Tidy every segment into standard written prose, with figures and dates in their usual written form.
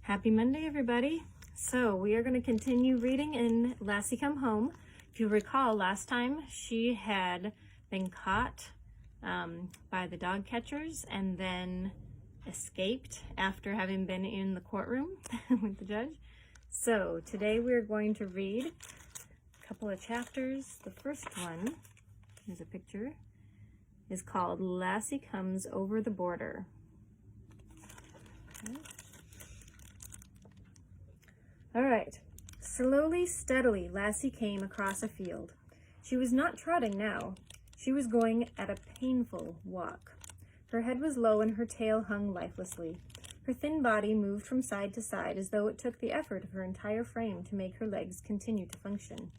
Happy Monday, everybody. So we are going to continue reading in Lassie Come Home. If you recall, last time she had been caught by the dog catchers and then escaped after having been in the courtroom with the judge. So today we're going to read a couple of chapters. The first one, here's a picture, is called Lassie Comes Over the Border. Okay. All right. Slowly, steadily, Lassie came across a field. She was not trotting now. She was going at a painful walk. Her head was low and her tail hung lifelessly. Her thin body moved from side to side as though it took the effort of her entire frame to make her legs continue to function.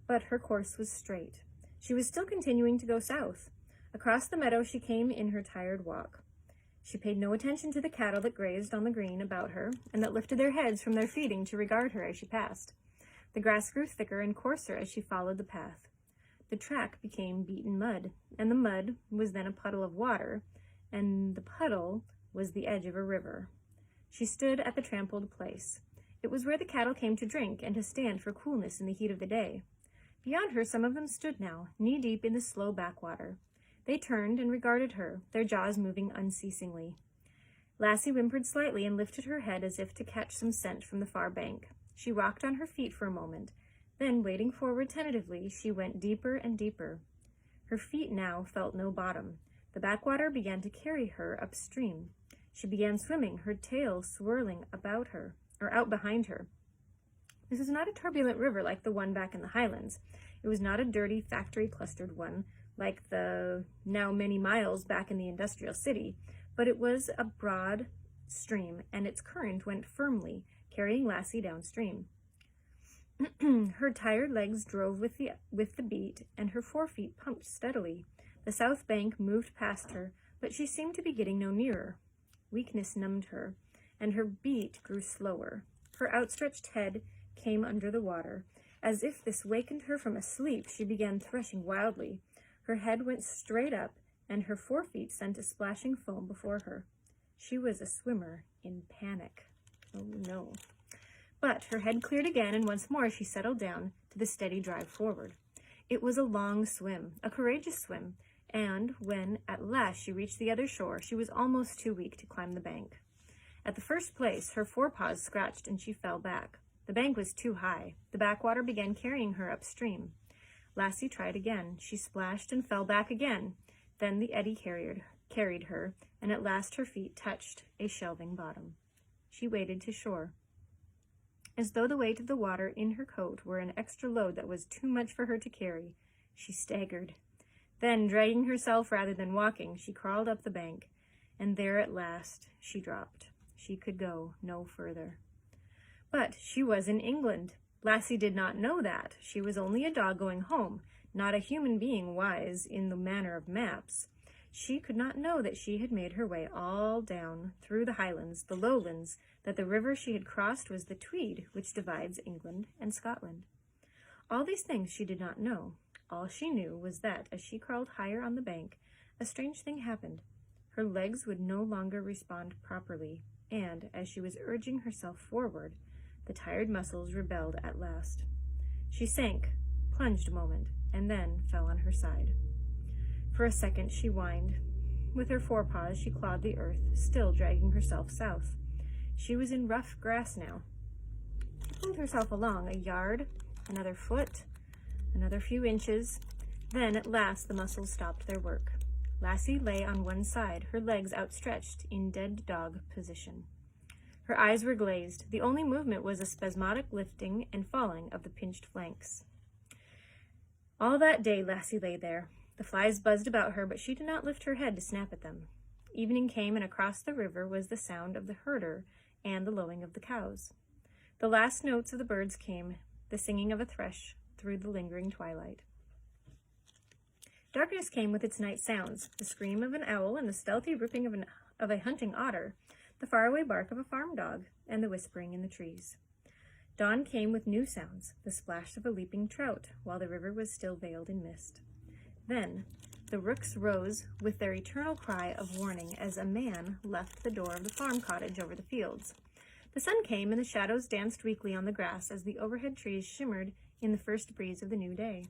But her course was straight. She was still continuing to go south. Across the meadow she came in her tired walk. She paid no attention to the cattle that grazed on the green about her and that lifted their heads from their feeding to regard her as she passed. The grass grew thicker and coarser as she followed the path. The track became beaten mud, and the mud was then a puddle of water, and the puddle was the edge of a river. She stood at the trampled place. It was where the cattle came to drink and to stand for coolness in the heat of the day. Beyond her, some of them stood now, knee-deep in the slow backwater. They turned and regarded her, their jaws moving unceasingly. Lassie whimpered slightly and lifted her head as if to catch some scent from the far bank. She rocked on her feet for a moment. Then, wading forward tentatively, she went deeper and deeper. Her feet now felt no bottom. The backwater began to carry her upstream. She began swimming, her tail swirling about her, or out behind her. This was not a turbulent river like the one back in the highlands. It was not a dirty, factory-clustered one, like the now many miles back in the industrial city, but it was a broad stream, and its current went firmly, carrying Lassie downstream. Her tired legs drove with the beat, and her forefeet pumped steadily. The south bank moved past her, but she seemed to be getting no nearer. Weakness numbed her, and her beat grew slower. Her outstretched head came under the water. As if this wakened her from a sleep, she began threshing wildly. Her head went straight up, and her forefeet sent a splashing foam before her. She was a swimmer in panic. Oh no. But her head cleared again, and once more she settled down to the steady drive forward. It was a long swim, a courageous swim, and when at last she reached the other shore, she was almost too weak to climb the bank. At the first place, her forepaws scratched and she fell back. The bank was too high. The backwater began carrying her upstream. Lassie tried again. She splashed and fell back again. Then the eddy carried her, and at last her feet touched a shelving bottom. She waded to shore. As though the weight of the water in her coat were an extra load that was too much for her to carry, she staggered. Then, dragging herself rather than walking, she crawled up the bank, and there at last she dropped. She could go no further. But she was in England. Lassie did not know that. She was only a dog going home, not a human being wise in the manner of maps. She could not know that she had made her way all down through the highlands, the lowlands, that the river she had crossed was the Tweed, which divides England and Scotland. All these things she did not know. All she knew was that, as she crawled higher on the bank, a strange thing happened. Her legs would no longer respond properly, and, as she was urging herself forward, the tired muscles rebelled at last. She sank, plunged a moment, and then fell on her side. For a second she whined. With her forepaws she clawed the earth, still dragging herself south. She was in rough grass now. She pulled herself along a yard, another foot, another few inches. Then at last the muscles stopped their work. Lassie lay on one side, her legs outstretched in dead dog position. Her eyes were glazed. The only movement was a spasmodic lifting and falling of the pinched flanks. All that day Lassie lay there. The flies buzzed about her, but she did not lift her head to snap at them. Evening came, and across the river was the sound of the herder and the lowing of the cows. The last notes of the birds came, the singing of a thrush through the lingering twilight. Darkness came with its night sounds, the scream of an owl and the stealthy ripping of a hunting otter, the faraway bark of a farm dog, and the whispering in the trees. Dawn came with new sounds, the splash of a leaping trout, while the river was still veiled in mist. Then the rooks rose with their eternal cry of warning as a man left the door of the farm cottage over the fields. The sun came, and the shadows danced weakly on the grass as the overhead trees shimmered in the first breeze of the new day.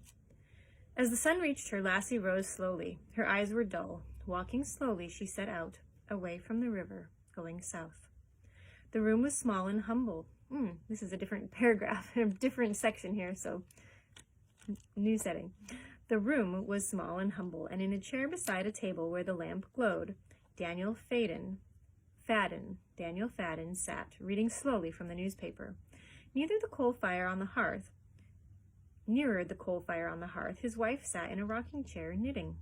As the sun reached her, Lassie rose slowly. Her eyes were dull. Walking slowly, she set out, away from the river, going south. The room was small and humble. This is a different paragraph, a different section here, so new setting. The room was small and humble, and in a chair beside a table where the lamp glowed, Daniel Fadden sat, reading slowly from the newspaper. Nearer the coal fire on the hearth, his wife sat in a rocking chair, knitting.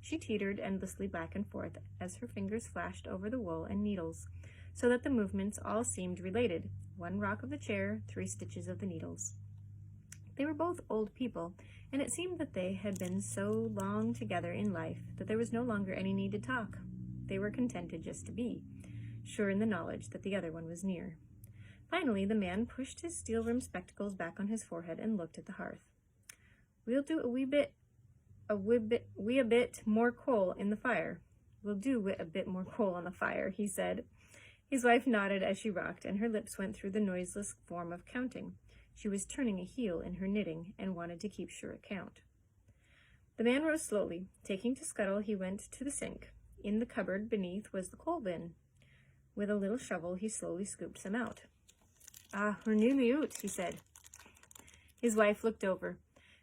She teetered endlessly back and forth as her fingers flashed over the wool and needles, so that the movements all seemed related, 1 rock of the chair, 3 stitches of the needles. They were both old people, and it seemed that they had been so long together in life that there was no longer any need to talk. They were contented just to be, sure in the knowledge that the other one was near. Finally, the man pushed his steel-rimmed spectacles back on his forehead and looked at the hearth. "We'll do a wee bit more coal in the fire. We'll do wi' a bit more coal on the fire," he said. His wife nodded as she rocked, and her lips went through the noiseless form of counting. She was turning a heel in her knitting and wanted to keep sure count. The man rose slowly. Taking to scuttle, he went to the sink. In the cupboard beneath was the coal bin. With a little shovel, he slowly scooped some out. "Ah, we're nearly out," he said. His wife looked over.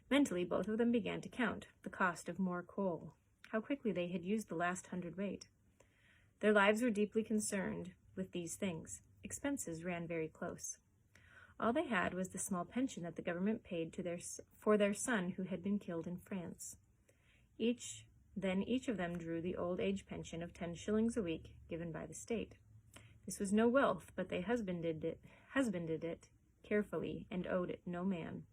Mentally, both of them began to count the cost of more coal. How quickly they had used the last hundredweight. Their lives were deeply concerned with these things. Expenses ran very close. All they had was the small pension that the government paid for their son who had been killed in France. Each of them drew the old age pension of 10 shillings a week given by the state. This was no wealth, but they husbanded it carefully and owed it no man.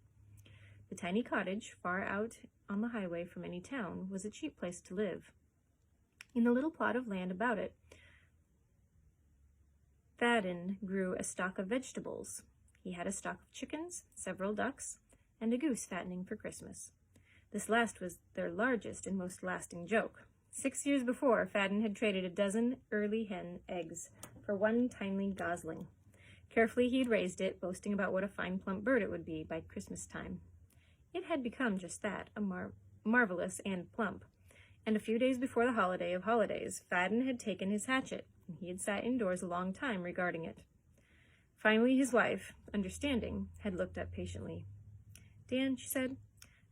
The tiny cottage, far out on the highway from any town, was a cheap place to live. In the little plot of land about it, Fadden grew a stock of vegetables. He had a stock of chickens, several ducks, and a goose fattening for Christmas. This last was their largest and most lasting joke. 6 years before, Fadden had traded a dozen early hen eggs for 1 tiny gosling. Carefully he'd raised it, boasting about what a fine plump bird it would be by Christmas time. It had become just that, marvelous and plump. And a few days before the holiday of holidays, Fadden had taken his hatchet, and he had sat indoors a long time regarding it. Finally, his wife, understanding, had looked up patiently. "Dan," she said,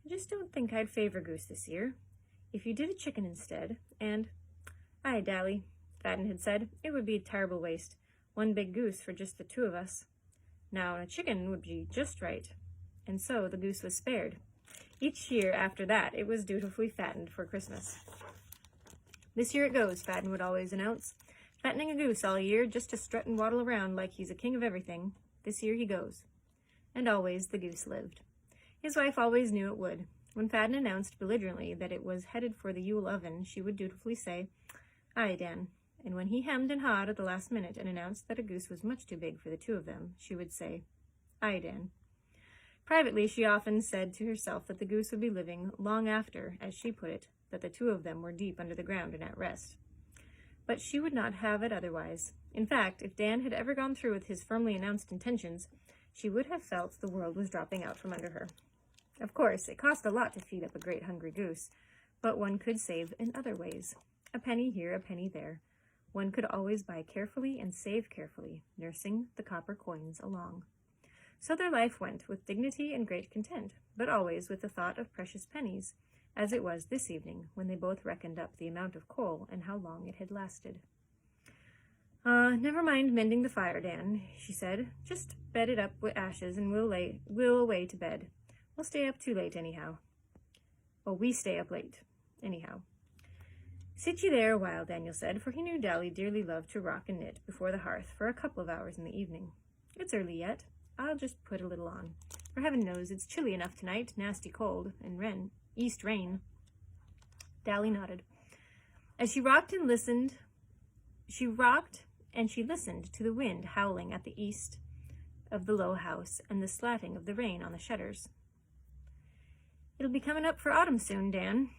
"I just don't think I'd favor goose this year. If you did a chicken instead, and—" "Aye, Dally," Fadden had said, "it would be a terrible waste. 1 big goose for just the 2 of us. Now, a chicken would be just right." And so the goose was spared. Each year after that, it was dutifully fattened for Christmas. "This year it goes," Fadden would always announce. "Fattening a goose all year just to strut and waddle around like he's a king of everything. This year he goes." And always the goose lived. His wife always knew it would. When Fadden announced belligerently that it was headed for the Yule oven, she would dutifully say, "Aye, Dan." And when he hemmed and hawed at the last minute and announced that a goose was much too big for the 2 of them, she would say, "Aye, Dan." Privately, she often said to herself that the goose would be living long after, as she put it, that the 2 of them were deep under the ground and at rest. But she would not have it otherwise. In fact, if Dan had ever gone through with his firmly announced intentions, she would have felt the world was dropping out from under her. Of course, it cost a lot to feed up a great hungry goose, but one could save in other ways. A penny here, a penny there. One could always buy carefully and save carefully, nursing the copper coins along. So their life went, with dignity and great content, but always with the thought of precious pennies, as it was this evening, when they both reckoned up the amount of coal and how long it had lasted. Never mind mending the fire, Dan," she said. "Just bed it up with ashes and we'll away to bed. We'll stay up too late anyhow. Oh, we stay up late, anyhow." "Sit ye there a while," Daniel said, for he knew Dally dearly loved to rock and knit before the hearth for a couple of hours in the evening. "It's early yet. I'll just put a little on. For heaven knows it's chilly enough tonight, nasty cold, and east rain." Dally nodded. As she rocked and she listened to the wind howling at the east of the low house and the slatting of the rain on the shutters. "It'll be coming up for autumn soon, Dan."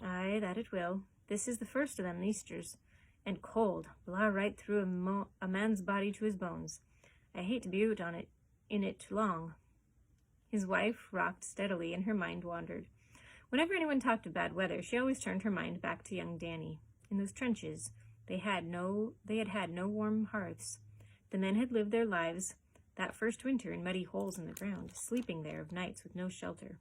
"Aye, that it will. This is the first of them Easters, and cold, blaw right through a man's body to his bones. I hate to be out in it too long." His wife rocked steadily, and her mind wandered. Whenever anyone talked of bad weather, she always turned her mind back to young Danny. In those trenches, they had had no warm hearths. The men had lived their lives that first winter in muddy holes in the ground, sleeping there of nights with no shelter.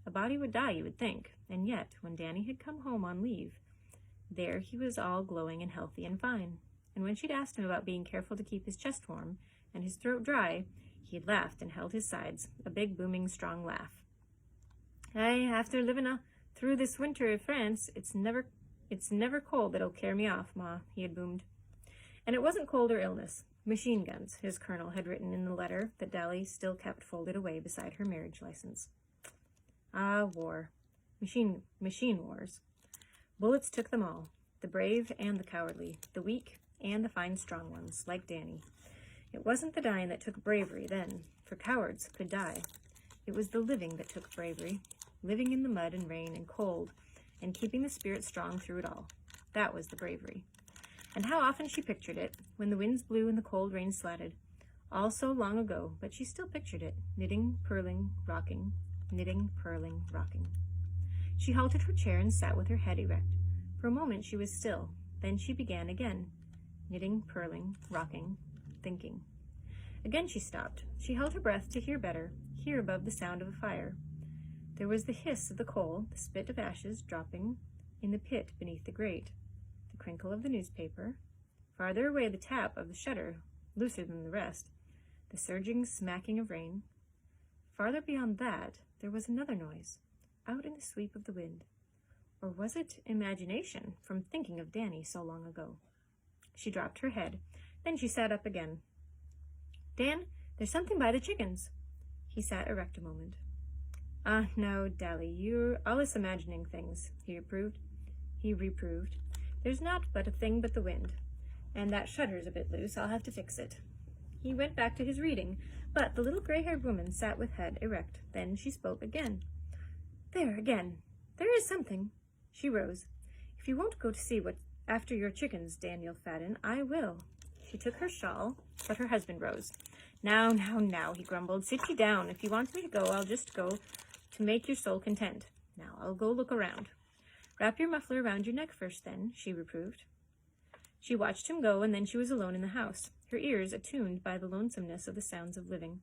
A body would die, you would think, and yet, when Danny had come home on leave, there he was all glowing and healthy and fine. And when she'd asked him about being careful to keep his chest warm and his throat dry, he had laughed and held his sides, a big, booming, strong laugh. "Aye, after living through this winter in France, it's never cold that'll carry me off, Ma," he had boomed. And it wasn't cold or illness. Machine guns, his colonel had written in the letter that Dally still kept folded away beside her marriage license. Ah, war. Machine wars. Bullets took them all, the brave and the cowardly, the weak and the fine strong ones, like Danny. It wasn't the dying that took bravery then, for cowards could die. It was the living that took bravery, living in the mud and rain and cold, and keeping the spirit strong through it all. That was the bravery. And how often she pictured it, when the winds blew and the cold rain slatted. All so long ago, but she still pictured it, knitting, purling, rocking, knitting, purling, rocking. She halted her chair and sat with her head erect. For a moment she was still. Then she began again, knitting, purling, rocking, thinking. Again she stopped. She held her breath to hear better, hear above the sound of a fire. There was the hiss of the coal, the spit of ashes dropping in the pit beneath the grate, the crinkle of the newspaper, farther away the tap of the shutter, looser than the rest, the surging smacking of rain. Farther beyond that, there was another noise, out in the sweep of the wind. Or was it imagination from thinking of Danny so long ago? She dropped her head. Then she sat up again. "Dan, there's something by the chickens." He sat erect a moment. "Ah, no, Dally, you're always imagining things," he reproved. "There's not but a thing but the wind, and that shutter's a bit loose. I'll have to fix it." He went back to his reading, but the little gray-haired woman sat with head erect. Then she spoke again. "There, again. There is something." She rose. "If you won't go to see what's after your chickens, Daniel Fadden, I will." She took her shawl, but her husband rose. Now, he grumbled. "Sit ye down. If you want me to go, I'll just go to make your soul content. Now, I'll go look around." "Wrap your muffler around your neck first, then," she reproved. She watched him go, and then she was alone in the house. Her ears, attuned by the lonesomeness of the sounds of living,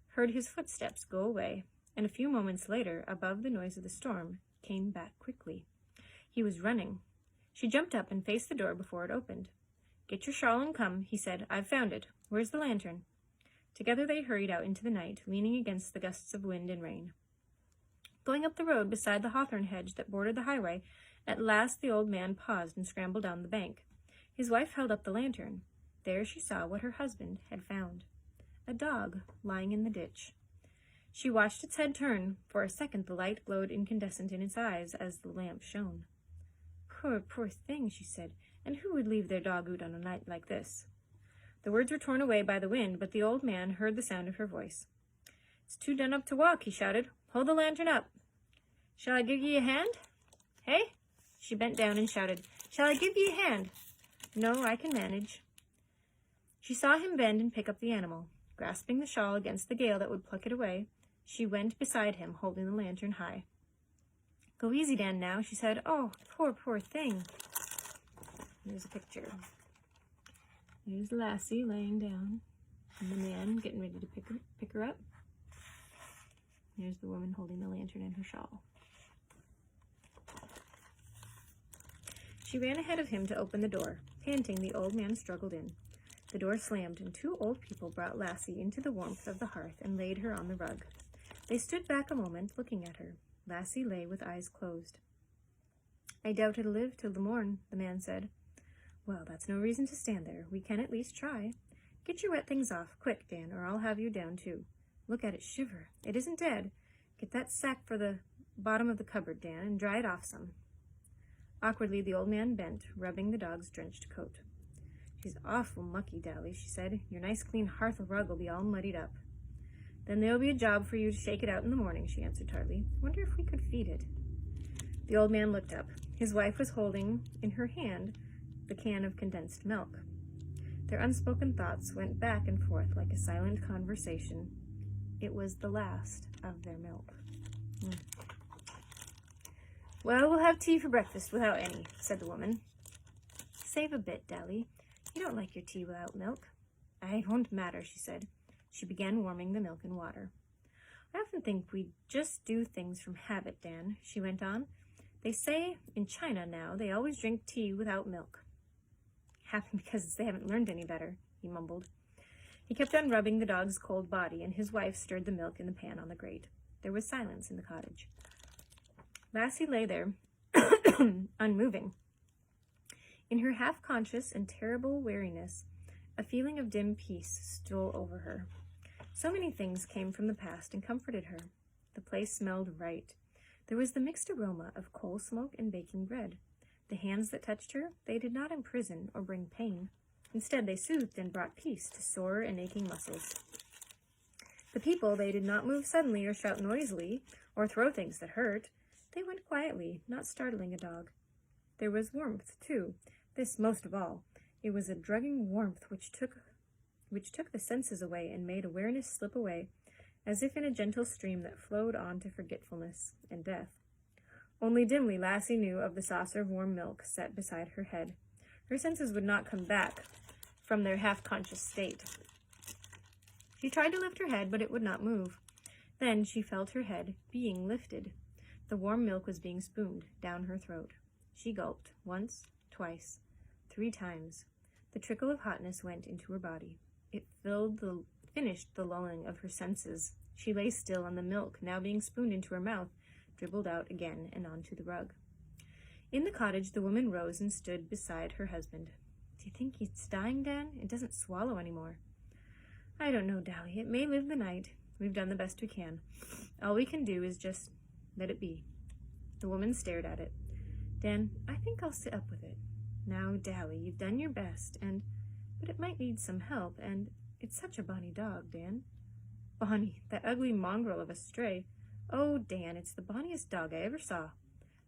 heard his footsteps go away, and a few moments later, above the noise of the storm, came back quickly. He was running. She jumped up and faced the door before it opened. "Get your shawl and come," he said. "I've found it. Where's the lantern?" Together they hurried out into the night, leaning against the gusts of wind and rain. Going up the road beside the hawthorn hedge that bordered the highway, at last the old man paused and scrambled down the bank. His wife held up the lantern. There she saw what her husband had found. A dog lying in the ditch. She watched its head turn. For a second the light glowed incandescent in its eyes as the lamp shone. Poor thing," she said. "And who would leave their dog out on a night like this?" The words were torn away by the wind, but the old man heard the sound of her voice. "It's too done up to walk," he shouted. "Hold the lantern up." "Shall I give ye a hand? Hey?" She bent down and shouted, "Shall I give ye a hand?" "No, I can manage." She saw him bend and pick up the animal. Grasping the shawl against the gale that would pluck it away, she went beside him, holding the lantern high. "Go easy, Dan, now," she said. "Oh, poor thing." Here's a picture. There's Lassie laying down, and the man getting ready to pick her up. There's the woman holding the lantern and her shawl. She ran ahead of him to open the door. Panting, the old man struggled in. The door slammed, and two old people brought Lassie into the warmth of the hearth and laid her on the rug. They stood back a moment, looking at her. Lassie lay with eyes closed. "I doubt it'll live till the morn," the man said. "Well, that's no reason to stand there. We can at least try. Get your wet things off, quick, Dan, or I'll have you down too. Look at it shiver. It isn't dead. Get that sack for the bottom of the cupboard, Dan, and dry it off some." Awkwardly, the old man bent, rubbing the dog's drenched coat. "She's awful mucky, Dally," she said. "Your nice clean hearth rug will be all muddied up." "Then there'll be a job for you to shake it out in the morning," she answered tartly. "Wonder if we could feed it." The old man looked up. His wife was holding in her hand the can of condensed milk. Their unspoken thoughts went back and forth like a silent conversation. It was the last of their milk. Well, we'll have tea for breakfast without any, said the woman. Save a bit, Dally. You don't like your tea without milk. It won't matter, she said. She began warming the milk and water. I often think we just do things from habit, Dan, she went on. They say in China now they always drink tea without milk. Happened because they haven't learned any better, he mumbled. He kept on rubbing the dog's cold body, and his wife stirred the milk in the pan on the grate. There was silence in the cottage. Lassie lay there, unmoving. In her half-conscious and terrible weariness, a feeling of dim peace stole over her. So many things came from the past and comforted her. The place smelled right. There was the mixed aroma of coal smoke and baking bread. The hands that touched her, they did not imprison or bring pain. Instead, they soothed and brought peace to sore and aching muscles. The people, they did not move suddenly or shout noisily or throw things that hurt. They went quietly, not startling a dog. There was warmth, too. This most of all. It was a drugging warmth which took the senses away and made awareness slip away, as if in a gentle stream that flowed on to forgetfulness and death. Only dimly Lassie knew of the saucer of warm milk set beside her head. Her senses would not come back from their half-conscious state. She tried to lift her head, but it would not move. Then she felt her head being lifted. The warm milk was being spooned down her throat. She gulped, once, twice, 3 times. The trickle of hotness went into her body. It finished the lulling of her senses. She lay still, and the milk, now being spooned into her mouth, dribbled out again and onto the rug. In the cottage, the woman rose and stood beside her husband. Do you think it's dying, Dan? It doesn't swallow anymore. I don't know, Dally. It may live the night. We've done the best we can. All we can do is just let it be. The woman stared at it. Dan, I think I'll sit up with it. Now, Dally, you've done your best, but it might need some help, and it's such a bonny dog, Dan. Bonny, that ugly mongrel of a stray. Oh, Dan, it's the bonniest dog I ever saw.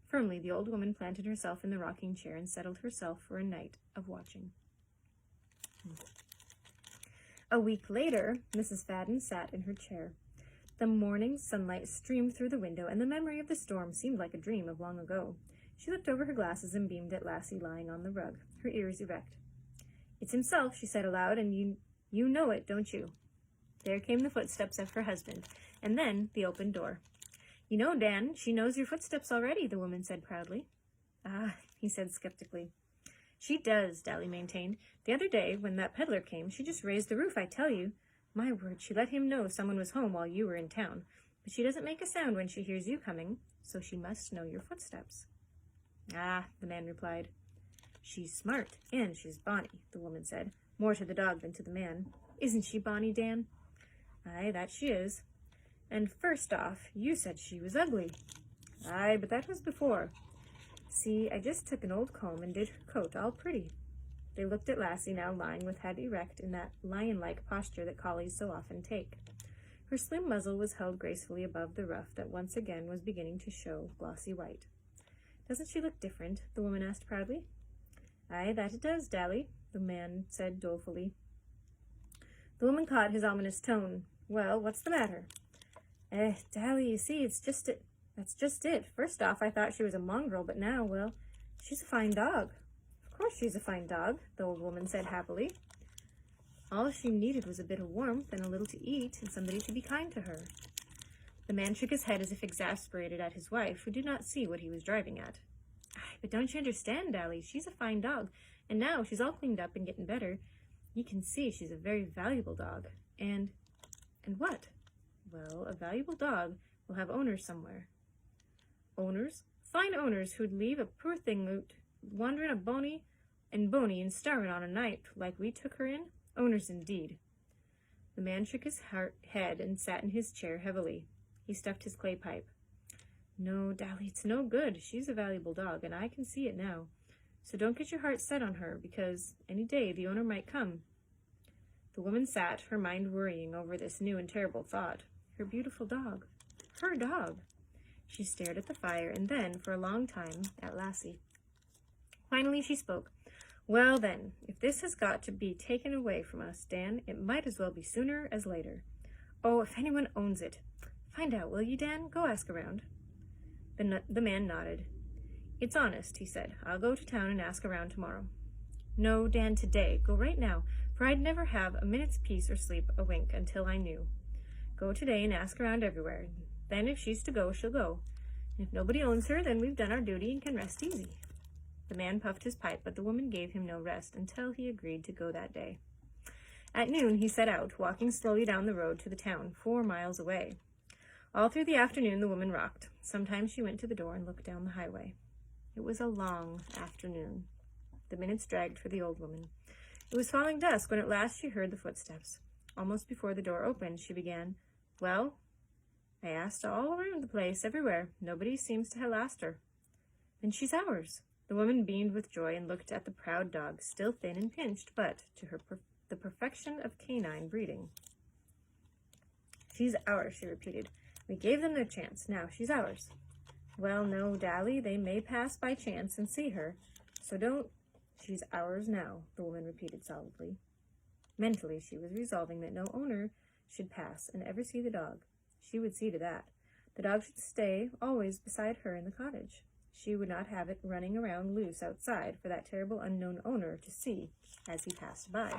Firmly, the old woman planted herself in the rocking chair and settled herself for a night of watching. A week later, Mrs. Fadden sat in her chair. The morning sunlight streamed through the window, and the memory of the storm seemed like a dream of long ago. She looked over her glasses and beamed at Lassie lying on the rug, her ears erect. It's himself, she said aloud, and you know it, don't you? There came the footsteps of her husband, and then the open door. You know, Dan, she knows your footsteps already, the woman said proudly. Ah, he said skeptically. She does, Dally maintained. The other day, when that peddler came, she just raised the roof, I tell you. My word, she let him know someone was home while you were in town. But she doesn't make a sound when she hears you coming, so she must know your footsteps. Ah, the man replied. She's smart, and she's bonny, the woman said, more to the dog than to the man. Isn't she bonny, Dan? Aye, that she is. And first off, you said she was ugly. Aye, but that was before. See, I just took an old comb and did her coat all pretty. They looked at Lassie, now lying with head erect in that lion-like posture that collies so often take. Her slim muzzle was held gracefully above the ruff that once again was beginning to show glossy white. Doesn't she look different? The woman asked proudly. Aye, that it does, Dally, the man said dolefully. The woman caught his ominous tone. Well, what's the matter? Dally, you see, that's just it. First off, I thought she was a mongrel, but now, well, she's a fine dog. Of course she's a fine dog, the old woman said happily. All she needed was a bit of warmth and a little to eat and somebody to be kind to her. The man shook his head as if exasperated at his wife, who did not see what he was driving at. But don't you understand, Dally? She's a fine dog, and now she's all cleaned up and getting better. You can see she's a very valuable dog. And what? Well, a valuable dog will have owners somewhere. Owners? Fine owners who'd leave a poor thing out wandering a bony and starving on a night like we took her in? Owners indeed. The man shook his head and sat in his chair heavily. He stuffed his clay pipe. No, Dally, it's no good. She's a valuable dog, and I can see it now. So don't get your heart set on her, because any day the owner might come. The woman sat, her mind worrying over this new and terrible thought. Her beautiful dog. Her dog. She stared at the fire, and then, for a long time, at Lassie. Finally she spoke. Well then, if this has got to be taken away from us, Dan, it might as well be sooner as later. Oh, if anyone owns it. Find out, will you, Dan? Go ask around. The man nodded. It's honest, he said. I'll go to town and ask around tomorrow. No, Dan, today. Go right now, for I'd never have a minute's peace or sleep a wink until I knew. Go today and ask around everywhere. Then if she's to go, she'll go. And if nobody owns her, then we've done our duty and can rest easy. The man puffed his pipe, but the woman gave him no rest until he agreed to go that day. At noon he set out, walking slowly down the road to the town, 4 miles away. All through the afternoon the woman rocked. Sometimes she went to the door and looked down the highway. It was a long afternoon. The minutes dragged for the old woman. It was falling dusk when at last she heard the footsteps. Almost before the door opened, she began, Well, I asked all around the place, everywhere. Nobody seems to have asked her. Then she's ours. The woman beamed with joy and looked at the proud dog, still thin and pinched, but to her the perfection of canine breeding. She's ours, she repeated. We gave them their chance. Now she's ours. Well, no, Dally, they may pass by chance and see her, so don't. She's ours now, the woman repeated solidly. Mentally, she was resolving that no owner should pass and ever see the dog. She would see to that. The dog should stay always beside her in the cottage. She would not have it running around loose outside for that terrible unknown owner to see as he passed by.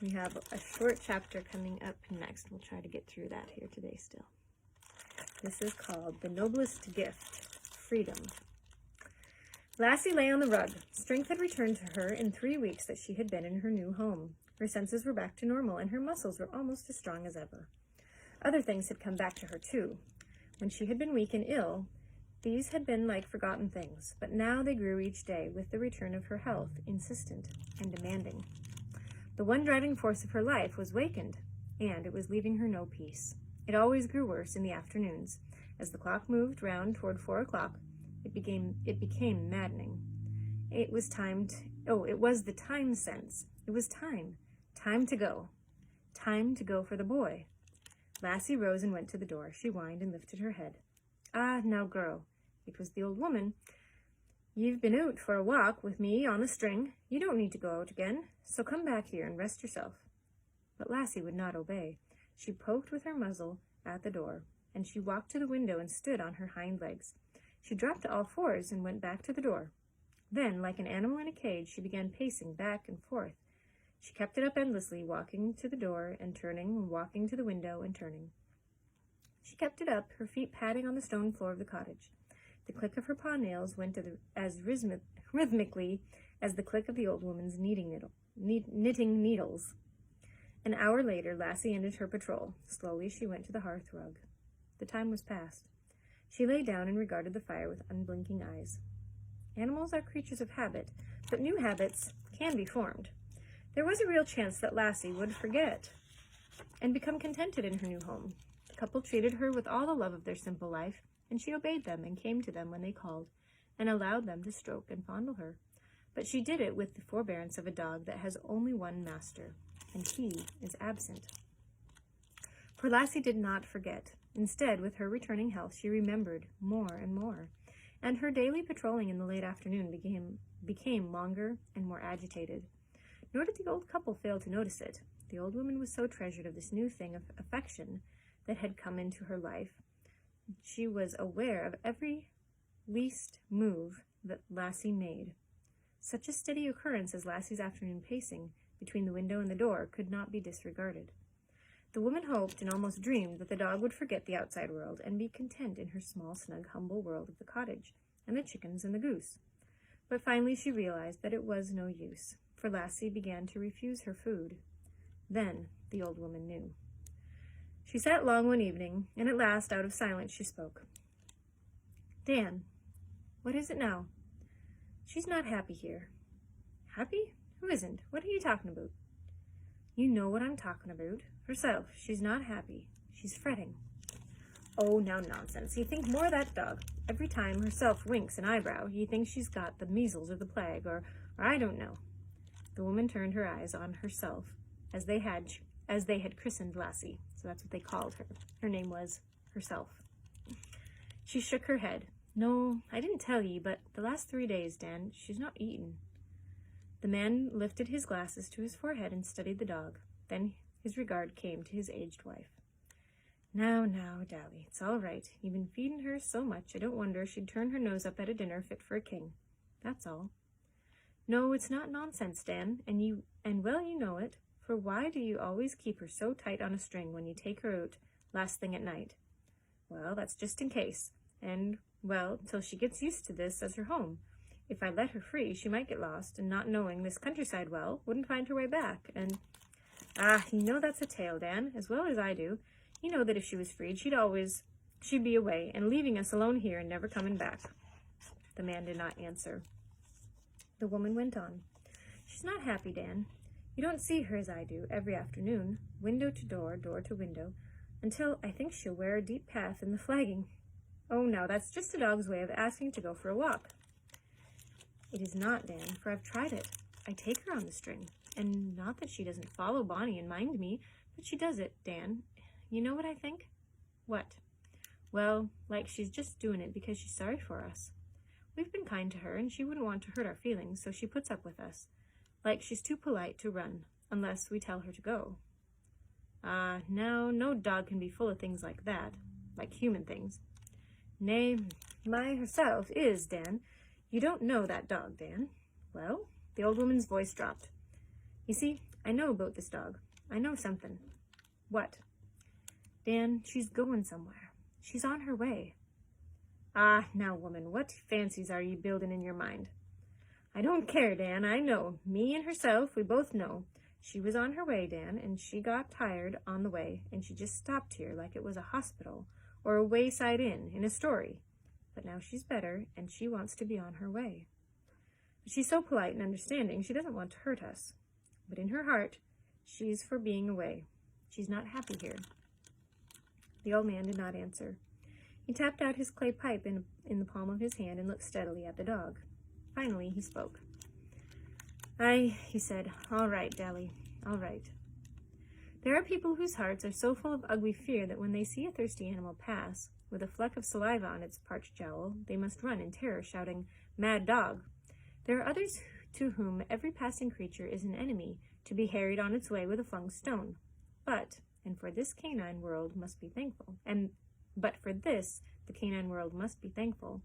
We have a short chapter coming up next. We'll try to get through that here today still. This is called The Noblest Gift, Freedom. Lassie lay on the rug. Strength had returned to her in 3 weeks that she had been in her new home. Her senses were back to normal, and her muscles were almost as strong as ever. Other things had come back to her, too. When she had been weak and ill, these had been like forgotten things, but now they grew each day with the return of her health, insistent and demanding. The one driving force of her life was wakened, and it was leaving her no peace. It always grew worse in the afternoons. As the clock moved round toward 4 o'clock, it became maddening. It was the time sense. It was time. Time to go. Time to go for the boy. Lassie rose and went to the door. She whined and lifted her head. Ah, now, girl. It was the old woman. You've been out for a walk with me on the string. You don't need to go out again, so come back here and rest yourself. But Lassie would not obey. She poked with her muzzle at the door, and she walked to the window and stood on her hind legs. She dropped to all fours and went back to the door. Then, like an animal in a cage, she began pacing back and forth. She kept it up endlessly, walking to the door and turning, walking to the window and turning. She kept it up, her feet padding on the stone floor of the cottage. The click of her paw nails went as rhythmically as the click of the old woman's knitting needles. An hour later, Lassie ended her patrol. Slowly she went to the hearth rug. The time was past. She lay down and regarded the fire with unblinking eyes. Animals are creatures of habit, but new habits can be formed. There was a real chance that Lassie would forget and become contented in her new home. The couple treated her with all the love of their simple life, and she obeyed them and came to them when they called, and allowed them to stroke and fondle her. But she did it with the forbearance of a dog that has only one master, and he is absent. For Lassie did not forget. Instead, with her returning health, she remembered more and more, and her daily patrolling in the late afternoon became longer and more agitated. Nor did the old couple fail to notice it. The old woman was so treasured of this new thing of affection that had come into her life. She was aware of every least move that Lassie made. Such a steady occurrence as Lassie's afternoon pacing between the window and the door could not be disregarded. The woman hoped and almost dreamed that the dog would forget the outside world and be content in her small, snug, humble world of the cottage and the chickens and the goose. But finally she realized that it was no use, for Lassie began to refuse her food. Then the old woman knew. She sat long one evening, and at last, out of silence, she spoke. Dan, what is it now? She's not happy here. Happy? Who isn't? What are you talking about? You know what I'm talking about. Herself. She's not happy. She's fretting. Oh, now nonsense. You think more of that dog. Every time herself winks an eyebrow, you think she's got the measles or the plague, or I don't know. The woman turned her eyes on herself, as they had christened Lassie. So that's what they called her. Her name was Herself. She shook her head. No, I didn't tell ye, but the last 3 days, Dan, she's not eaten. The man lifted his glasses to his forehead and studied the dog. Then his regard came to his aged wife. Now, Dally, it's all right. You've been feeding her so much, I don't wonder she'd turn her nose up at a dinner fit for a king. That's all. No, it's not nonsense, Dan, and well you know it, for why do you always keep her so tight on a string when you take her out last thing at night? Well, that's just in case, and, well, till she gets used to this as her home. If I let her free, she might get lost, and not knowing this countryside well, wouldn't find her way back, and... Ah, you know that's a tale, Dan, as well as I do. You know that if she was freed, she'd be away, and leaving us alone here and never coming back. The man did not answer. The woman went on. She's not happy, Dan. You don't see her as I do, every afternoon, window to door, door to window, until I think she'll wear a deep path in the flagging. Oh, now, that's just a dog's way of asking to go for a walk. It is not, Dan, for I've tried it. I take her on the string, and not that she doesn't follow Bonnie and mind me, but she does it, Dan. You know what I think? What? Well, like she's just doing it because she's sorry for us. We've been kind to her, and she wouldn't want to hurt our feelings, so she puts up with us. Like she's too polite to run, unless we tell her to go. Now, no dog can be full of things like that, like human things. Nay, my herself is, Dan. You don't know that dog, Dan. Well, the old woman's voice dropped. You see, I know about this dog. I know something. What? Dan, she's going somewhere. She's on her way. Ah, now, woman, what fancies are you building in your mind? I don't care, Dan, I know. Me and herself, we both know. She was on her way, Dan, and she got tired on the way, and she just stopped here like it was a hospital or a wayside inn in a story. But now she's better, and she wants to be on her way. But she's so polite and understanding, she doesn't want to hurt us. But in her heart, she's for being away. She's not happy here. The old man did not answer. He tapped out his clay pipe in the palm of his hand and looked steadily at the dog. Finally, he spoke. Aye, he said, all right, Dally, all right. There are people whose hearts are so full of ugly fear that when they see a thirsty animal pass, with a fleck of saliva on its parched jowl, they must run in terror, shouting, "Mad dog!" There are others to whom every passing creature is an enemy, to be harried on its way with a flung stone. And for this canine world must be thankful, but for this the canine world must be thankful,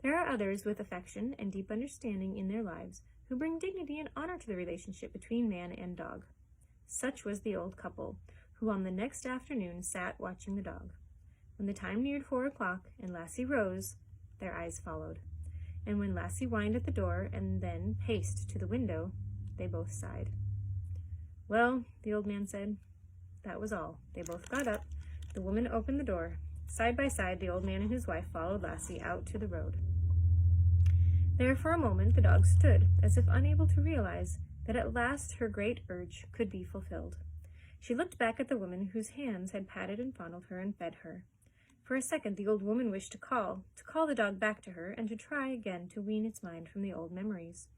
there are others with affection and deep understanding in their lives who bring dignity and honor to the relationship between man and dog. Such was the old couple, who on the next afternoon sat watching the dog. When the time neared 4 o'clock and Lassie rose, their eyes followed. And when Lassie whined at the door and then paced to the window, they both sighed. Well, the old man said, that was all. They both got up. The woman opened the door. Side by side, the old man and his wife followed Lassie out to the road. There for a moment the dog stood, as if unable to realize that at last her great urge could be fulfilled. She looked back at the woman whose hands had patted and fondled her and fed her. For a second the old woman wished to call the dog back to her and to try again to wean its mind from the old memories.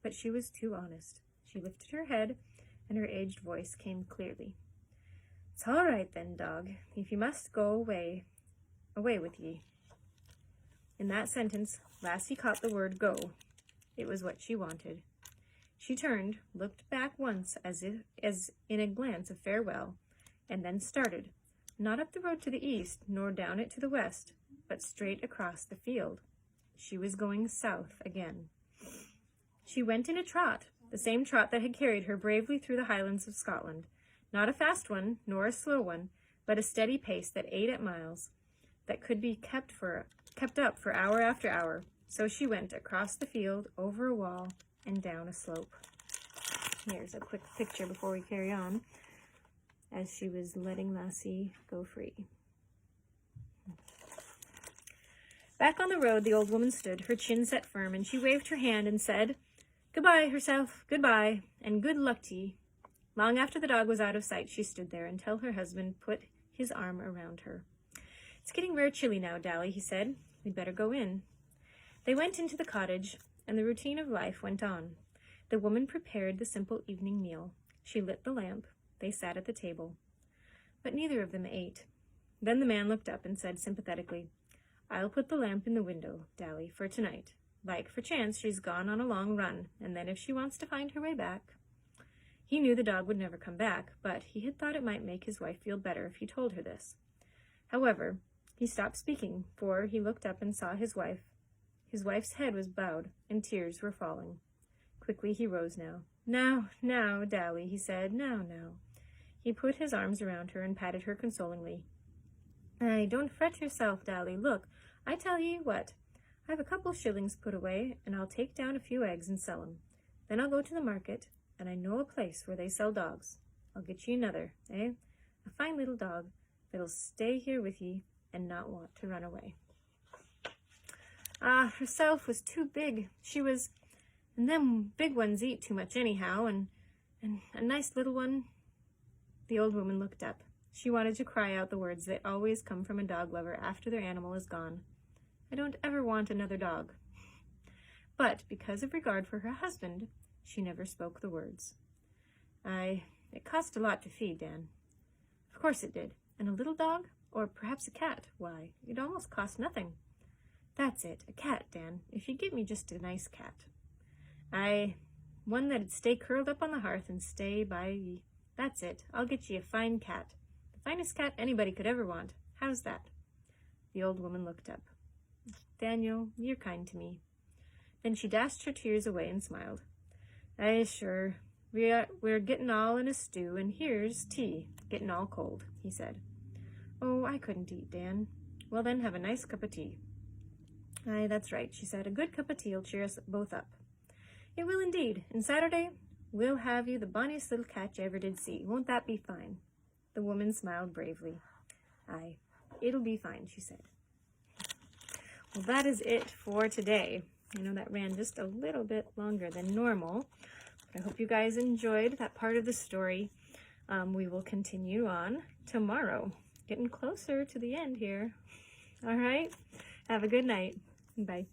But she was too honest. She lifted her head, and her aged voice came clearly. It's all right then, dog, if you must go away with ye. In that sentence, Lassie caught the word go. It was what she wanted. She turned, looked back once as in a glance of farewell, and then started, not up the road to the east, nor down it to the west, but straight across the field. She was going south again. She went in a trot, the same trot that had carried her bravely through the Highlands of Scotland. Not a fast one, nor a slow one, but a steady pace that ate at miles, that could be kept up for hour after hour. So she went across the field, over a wall, and down a slope. Here's a quick picture before we carry on, as she was letting Lassie go free. Back on the road, the old woman stood, her chin set firm, and she waved her hand and said, "Goodbye, herself, goodbye, and good luck to ye." Long after the dog was out of sight, she stood there until her husband put his arm around her. "It's getting rare chilly now, Dally," he said. "We'd better go in." They went into the cottage, and the routine of life went on. The woman prepared the simple evening meal. She lit the lamp. They sat at the table. But neither of them ate. Then the man looked up and said sympathetically, I'll put the lamp in the window, Dally, for tonight. Like for chance she's gone on a long run, and then if she wants to find her way back. He knew the dog would never come back, but he had thought it might make his wife feel better if he told her this. However, he stopped speaking, for he looked up and saw his wife. His wife's head was bowed, and tears were falling. Quickly he rose now. Now, Dally, he said, now. He put his arms around her and patted her consolingly. Aye, don't fret yourself, Dally. Look, I tell ye what, I've a couple shillings put away, and I'll take down a few eggs and sell 'em. Then I'll go to the market, and I know a place where they sell dogs. I'll get ye another, eh? A fine little dog that'll stay here with ye and not want to run away. Herself was too big. And them big ones eat too much anyhow, and a nice little one. The old woman looked up. She wanted to cry out the words that always come from a dog lover after their animal is gone. I don't ever want another dog. But because of regard for her husband, she never spoke the words. It cost a lot to feed, Dan. Of course it did. And a little dog? Or perhaps a cat? Why, it almost cost nothing. That's it, a cat, Dan, if you give me just a nice cat. One that'd stay curled up on the hearth and stay by ye. That's it, I'll get ye a fine cat. The finest cat anybody could ever want. How's that? The old woman looked up. Daniel, you're kind to me. Then she dashed her tears away and smiled. Aye, sure, we're getting all in a stew, and here's tea, getting all cold, he said. Oh, I couldn't eat, Dan. Well then, have a nice cup of tea. Aye, that's right, she said. A good cup of tea'll cheer us both up. It will indeed, and Saturday we'll have you the bonniest little cat you ever did see. Won't that be fine? The woman smiled bravely. Aye, it'll be fine, she said. Well, that is it for today. I know that ran just a little bit longer than normal. But I hope you guys enjoyed that part of the story. We will continue on tomorrow. Getting closer to the end here. All right. Have a good night. Bye.